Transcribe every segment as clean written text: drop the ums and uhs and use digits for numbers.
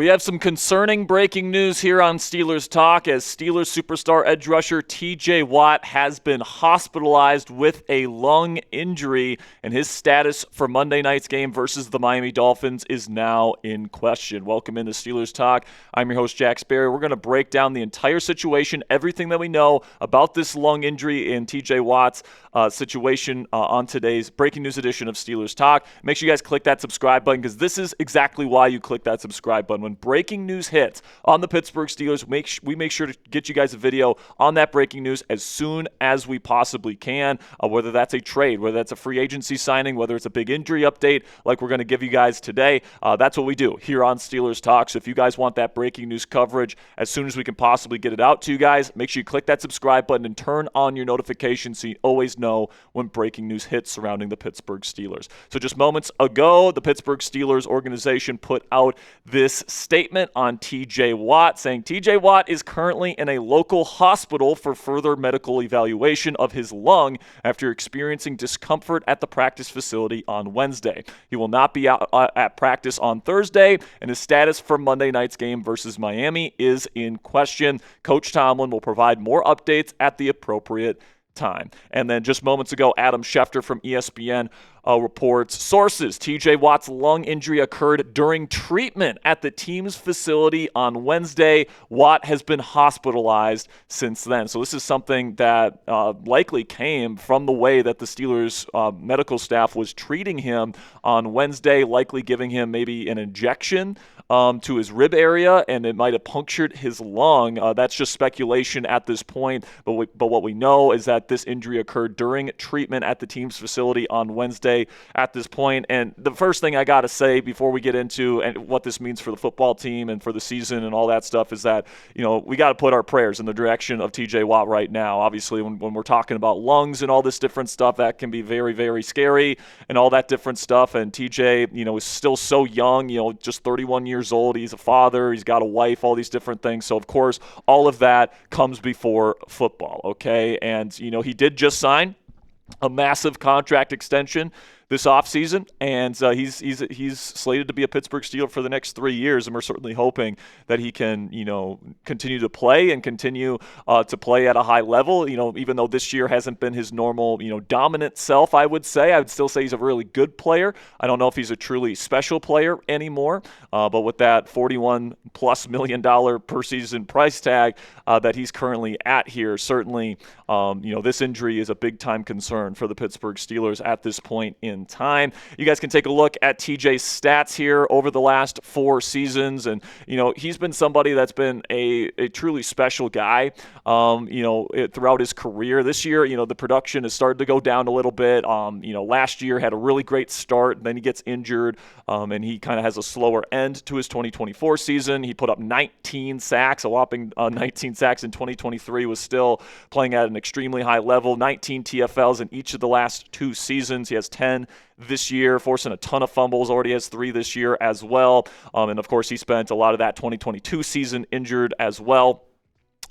We have some concerning breaking news here on Steelers Talk as Steelers superstar edge rusher TJ Watt has been hospitalized with a lung injury, and his status for Monday night's game versus the Miami Dolphins is now in question. Welcome into Steelers Talk. I'm your host, Jack Sperry. We're going to break down the entire situation, everything that we know about this lung injury and TJ Watt's situation on today's breaking news edition of Steelers Talk. Make sure you guys click that subscribe button because this is exactly why you click that subscribe button. When breaking news hits on the Pittsburgh Steelers, we make sure to get you guys a video on that breaking news as soon as we possibly can, whether that's a trade, whether that's a free agency signing, whether it's a big injury update like we're going to give you guys today. That's what we do here on Steelers Talk. So if you guys want that breaking news coverage as soon as we can possibly get it out to you guys, make sure you click that subscribe button and turn on your notifications so you always know when breaking news hits surrounding the Pittsburgh Steelers. So just moments ago, the Pittsburgh Steelers organization put out this statement on TJ Watt saying TJ Watt is currently in a local hospital for further medical evaluation of his lung after experiencing discomfort at the practice facility on Wednesday. He will not be out at practice on Thursday, and his status for Monday night's game versus Miami is in question. Coach Tomlin will provide more updates at the appropriate time. And then just moments ago, Adam Schefter from ESPN reports sources. TJ Watt's lung injury occurred during treatment at the team's facility on Wednesday. Watt has been hospitalized since then. So this is something that likely came from the way that the Steelers medical staff was treating him on Wednesday, likely giving him maybe an injection to his rib area, and it might have punctured his lung. That's just speculation at this point, but what we know is that this injury occurred during treatment at the team's facility on Wednesday at this point. And the first thing I got to say before we get into and what this means for the football team and for the season and all that stuff is that, we got to put our prayers in the direction of TJ Watt right now. Obviously, when we're talking about lungs and all this different stuff, that can be very, very scary and all that different stuff. And TJ, is still so young, just 31 years old. He's a father. He's got a wife, all these different things. So, of course, all of that comes before football, okay? And, he did just sign a massive contract extension this offseason, and he's slated to be a Pittsburgh Steeler for the next 3 years, and we're certainly hoping that he can, continue to play and continue to play at a high level, even though this year hasn't been his normal, dominant self, I would still say he's a really good player. I don't know if he's a truly special player anymore, but with that $41+ million per season price tag that he's currently at here, certainly, this injury is a big-time concern for the Pittsburgh Steelers at this point in time. You guys can take a look at TJ's stats here over the last 4 seasons, and he's been somebody that's been a truly special guy throughout his career. This year, the production has started to go down a little bit. Last year had a really great start, and then he gets injured, and he kind of has a slower end to his 2024 season. He put up 19 sacks, a whopping 19 sacks in 2023, was still playing at an extremely high level, 19 TFLs in each of the last 2 seasons. He has 10 this year, forcing a ton of fumbles, already has 3 this year as well. And of course, he spent a lot of that 2022 season injured as well.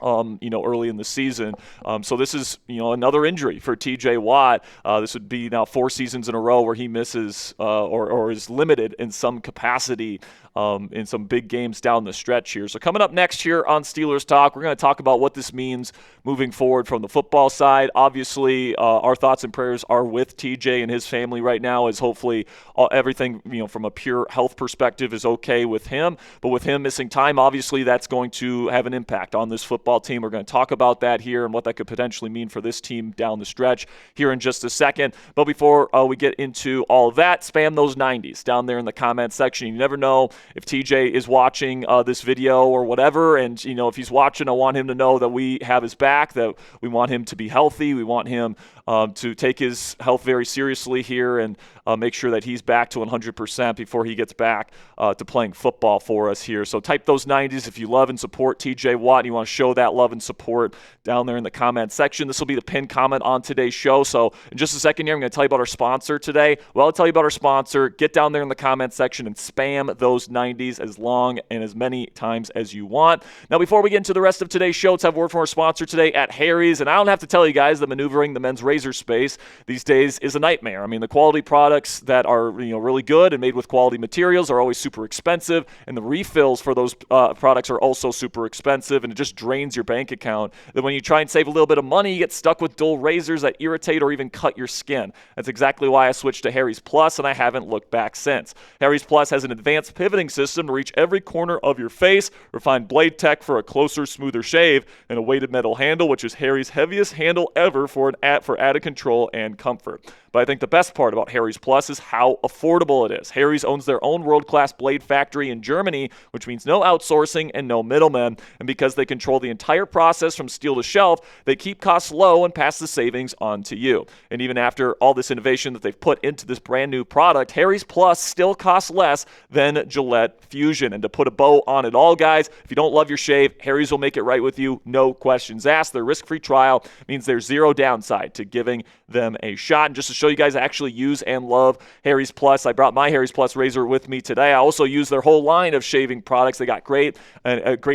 Early in the season. So this is, another injury for TJ Watt. This would be now 4 seasons in a row where he misses or is limited in some capacity in some big games down the stretch here. So coming up next here on Steelers Talk, we're going to talk about what this means moving forward from the football side. Obviously, our thoughts and prayers are with TJ and his family right now, as hopefully everything, from a pure health perspective is okay with him. But with him missing time, obviously that's going to have an impact on this football team. We're going to talk about that here and what that could potentially mean for this team down the stretch here in just a second. But before we get into all of that, spam those 90s down there in the comment section. You never know if TJ is watching this video or whatever, and if he's watching, I want him to know that we have his back, that we want him to be healthy. We want him to take his health very seriously here and make sure that he's back to 100% before he gets back to playing football for us here. So type those 90s if you love and support TJ Watt and you want to show that love and support down there in the comment section. This will be the pinned comment on today's show. So in just a second here, I'm going to tell you about our sponsor today. Well, I'll tell you about our sponsor. Get down there in the comment section and spam those 90s as long and as many times as you want. Now, before we get into the rest of today's show, let's have a word from our sponsor today at Harry's. And I don't have to tell you guys that maneuvering the men's razor space these days is a nightmare. I mean, the quality products that are really good and made with quality materials are always super expensive, and the refills for those products are also super expensive, and it just drains your bank account. Then when you try and save a little bit of money, you get stuck with dull razors that irritate or even cut your skin. That's exactly why I switched to Harry's Plus, and I haven't looked back since. Harry's Plus has an advanced pivoting system to reach every corner of your face, refined blade tech for a closer, smoother shave, and a weighted metal handle, which is Harry's heaviest handle ever for added control and comfort. But I think the best part about Harry's Plus is how affordable it is. Harry's owns their own world-class blade factory in Germany, which means no outsourcing and no middlemen. And because they control the entire process from steel to shelf, they keep costs low and pass the savings on to you. And even after all this innovation that they've put into this brand new product, Harry's Plus still costs less than Gillette Fusion. And to put a bow on it all, guys, if you don't love your shave, Harry's will make it right with you, no questions asked. Their risk-free trial means there's zero downside to giving them a shot. And just to show you guys I actually use and love Harry's Plus, I brought my Harry's Plus razor with me today. I also use their whole line of shaving products. They got great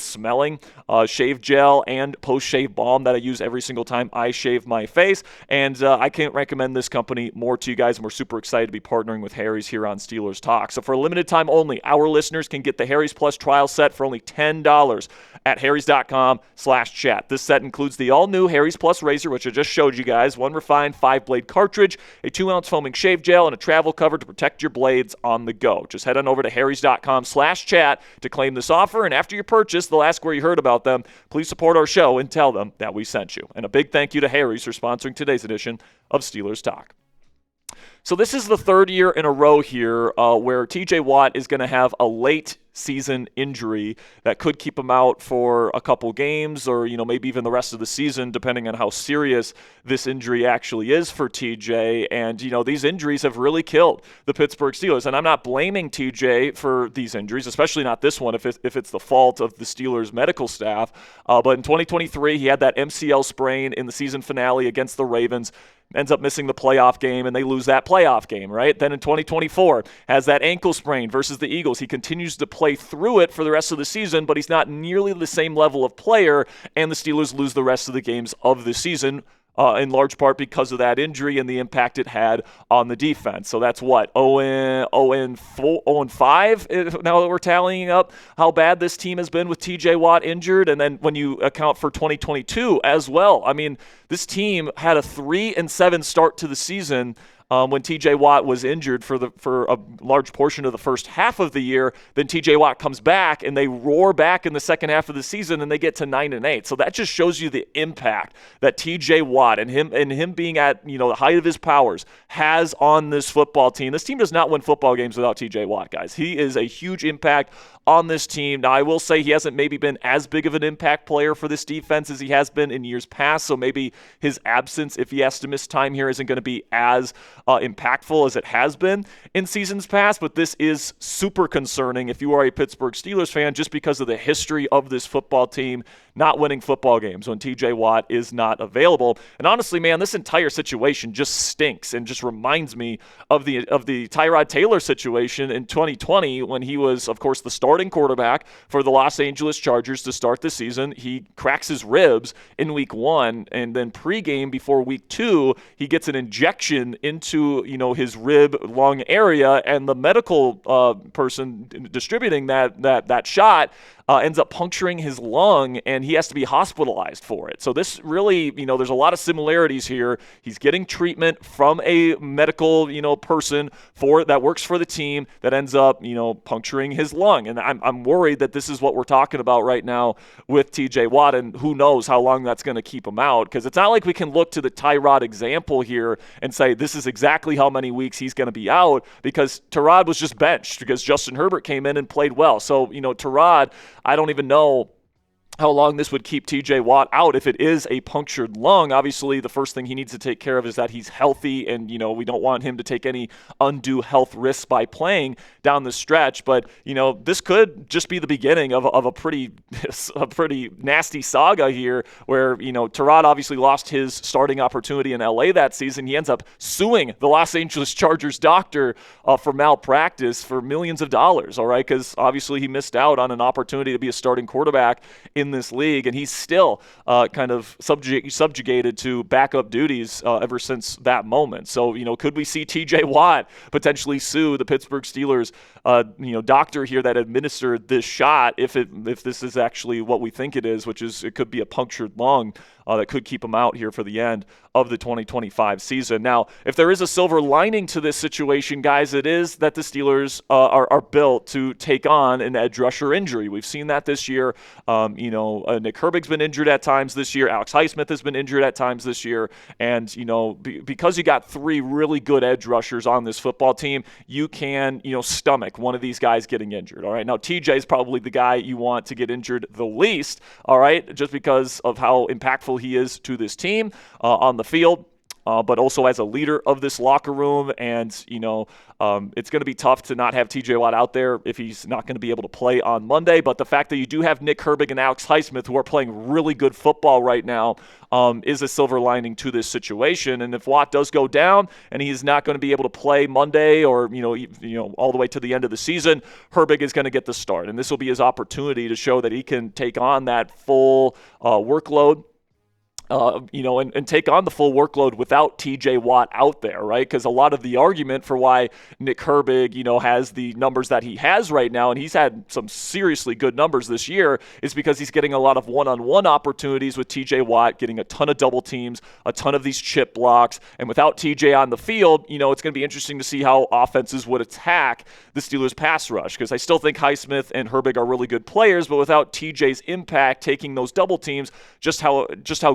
smelling shave gel and post-shave balm that I use every single time I shave my face. And I can't recommend this company more to you guys, and we're super excited to be partnering with Harry's here on Steelers Talk. So for a limited time only, our listeners can get the Harry's Plus trial set for only $10 at harrys.com/chat. This set includes the all-new Harry's Plus razor, which I just showed you guys, one refined 5-blade cartridge, a 2-ounce foaming shave gel, and a travel cover to protect your blades on the go. Just head on over to harrys.com/chat to claim this offer, and after your purchase, they'll ask where you heard about them. Please support our show and tell them that we sent you. And a big thank you to Harry's for sponsoring today's edition of Steelers Talk. So this is the third year in a row here where TJ Watt is going to have a late season injury that could keep him out for a couple games or, maybe even the rest of the season, depending on how serious this injury actually is for TJ. And, these injuries have really killed the Pittsburgh Steelers. And I'm not blaming TJ for these injuries, especially not this one if it's the fault of the Steelers medical staff. But in 2023, he had that MCL sprain in the season finale against the Ravens, ends up missing the playoff game, and they lose that playoff game, right? Then in 2024, has that ankle sprain versus the Eagles. He continues to play through it for the rest of the season, but he's not nearly the same level of player, and the Steelers lose the rest of the games of the season, in large part because of that injury and the impact it had on the defense. So that's what, 0-5 now that we're tallying up how bad this team has been with TJ Watt injured. And then when you account for 2022 as well, I mean, this team had a 3-7 start to the season when TJ Watt was injured for a large portion of the first half of the year. Then TJ Watt comes back and they roar back in the second half of the season and they get to 9-8. So that just shows you the impact that TJ Watt and him being at the height of his powers has on this football team. This team does not win football games without TJ Watt, guys. He is a huge impact on this team. Now, I will say he hasn't maybe been as big of an impact player for this defense as he has been in years past, so maybe his absence, if he has to miss time here, isn't going to be as impactful as it has been in seasons past, but this is super concerning if you are a Pittsburgh Steelers fan, just because of the history of this football team not winning football games when TJ Watt is not available. And honestly, man, this entire situation just stinks and just reminds me of the Tyrod Taylor situation in 2020 when he was, of course, the starting quarterback for the Los Angeles Chargers to start the season. He cracks his ribs in week 1, and then pregame before week 2, he gets an injection into his rib lung area, and the medical person distributing that shot ends up puncturing his lung, and he has to be hospitalized for it. So this really, there's a lot of similarities here. He's getting treatment from a medical, person that works for the team that ends up, puncturing his lung. And I'm worried that this is what we're talking about right now with TJ Watt, and who knows how long that's going to keep him out, because it's not like we can look to the Tyrod example here and say this is exactly how many weeks he's going to be out, because Tyrod was just benched because Justin Herbert came in and played well. So, Tyrod, I don't even know how long this would keep TJ Watt out if it is a punctured lung. Obviously, the first thing he needs to take care of is that he's healthy, and, we don't want him to take any undue health risks by playing down the stretch. But, this could just be the beginning of a pretty nasty saga here where, Tyrod obviously lost his starting opportunity in LA that season. He ends up suing the Los Angeles Chargers doctor for malpractice for millions of dollars, all right, because obviously he missed out on an opportunity to be a starting quarterback in this league, and he's still kind of subjugated to backup duties ever since that moment. So, could we see TJ Watt potentially sue the Pittsburgh Steelers, doctor here that administered this shot if this is actually what we think it is, which is it could be a punctured lung that could keep him out here for the end of the 2025 season. Now, if there is a silver lining to this situation, guys, it is that the Steelers are built to take on an edge rusher injury. We've seen that this year. Nick Herbig's been injured at times this year. Alex Highsmith has been injured at times this year. And, because you got three really good edge rushers on this football team, you can, stomach one of these guys getting injured. All right. Now, TJ is probably the guy you want to get injured the least. All right. Just because of how impactful he is to this team on the field. But also as a leader of this locker room. And, it's going to be tough to not have TJ Watt out there if he's not going to be able to play on Monday. But the fact that you do have Nick Herbig and Alex Highsmith, who are playing really good football right now, is a silver lining to this situation. And if Watt does go down and he's not going to be able to play Monday or, all the way to the end of the season, Herbig is going to get the start. And this will be his opportunity to show that he can take on that full workload. And take on the full workload without TJ Watt out there, right? Because a lot of the argument for why Nick Herbig, has the numbers that he has right now, and he's had some seriously good numbers this year, is because he's getting a lot of one-on-one opportunities with TJ Watt, getting a ton of double teams, a ton of these chip blocks, and without TJ on the field, it's going to be interesting to see how offenses would attack the Steelers' pass rush, because I still think Highsmith and Herbig are really good players, but without TJ's impact taking those double teams, just how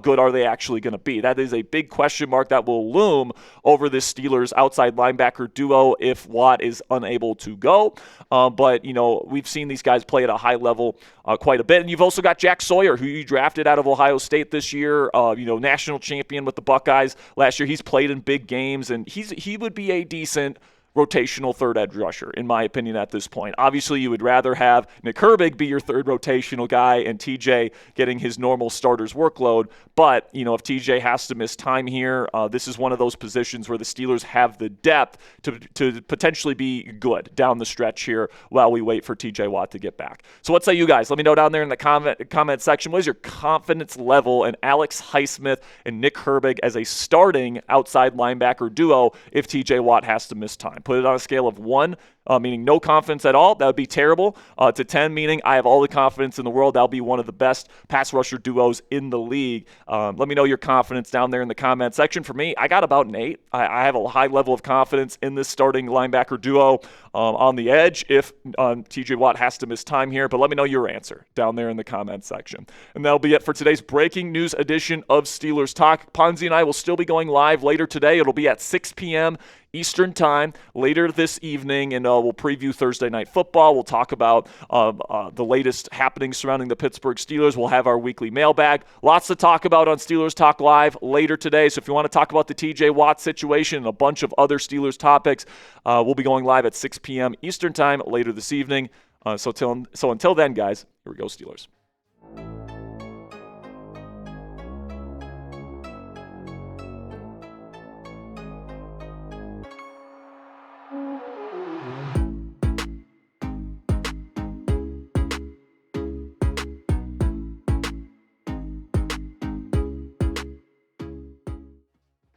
good are they actually going to be? That is a big question mark that will loom over this Steelers outside linebacker duo if Watt is unable to go. But we've seen these guys play at a high level quite a bit. And you've also got Jack Sawyer, who you drafted out of Ohio State this year, national champion with the Buckeyes last year. He's played in big games, and he would be a decent rotational third edge rusher, in my opinion, at this point. Obviously, you would rather have Nick Herbig be your third rotational guy and TJ getting his normal starter's workload. But, if TJ has to miss time here, this is one of those positions where the Steelers have the depth to potentially be good down the stretch here while we wait for TJ Watt to get back. So what say you guys? Let me know down there in the comment section. What is your confidence level in Alex Highsmith and Nick Herbig as a starting outside linebacker duo if TJ Watt has to miss time? Put it on a scale of 1, meaning no confidence at all. That would be terrible, to 10, meaning I have all the confidence in the world. That'll be one of the best pass rusher duos in the league. Let me know your confidence down there in the comment section. For me, I got about an 8. I have a high level of confidence in this starting linebacker duo on the edge if TJ Watt has to miss time here. But let me know your answer down there in the comment section. And that'll be it for today's breaking news edition of Steelers Talk. Ponzi and I will still be going live later today. It'll be at 6 p.m. Eastern time later this evening, and we'll preview Thursday Night Football. We'll talk about the latest happenings surrounding the Pittsburgh Steelers. We'll have our weekly mailbag. Lots to talk about on Steelers Talk Live later today. So if you want to talk about the TJ Watt situation and a bunch of other Steelers topics, we'll be going live at 6 p.m. Eastern time later this evening. So until then, guys, here we go, Steelers.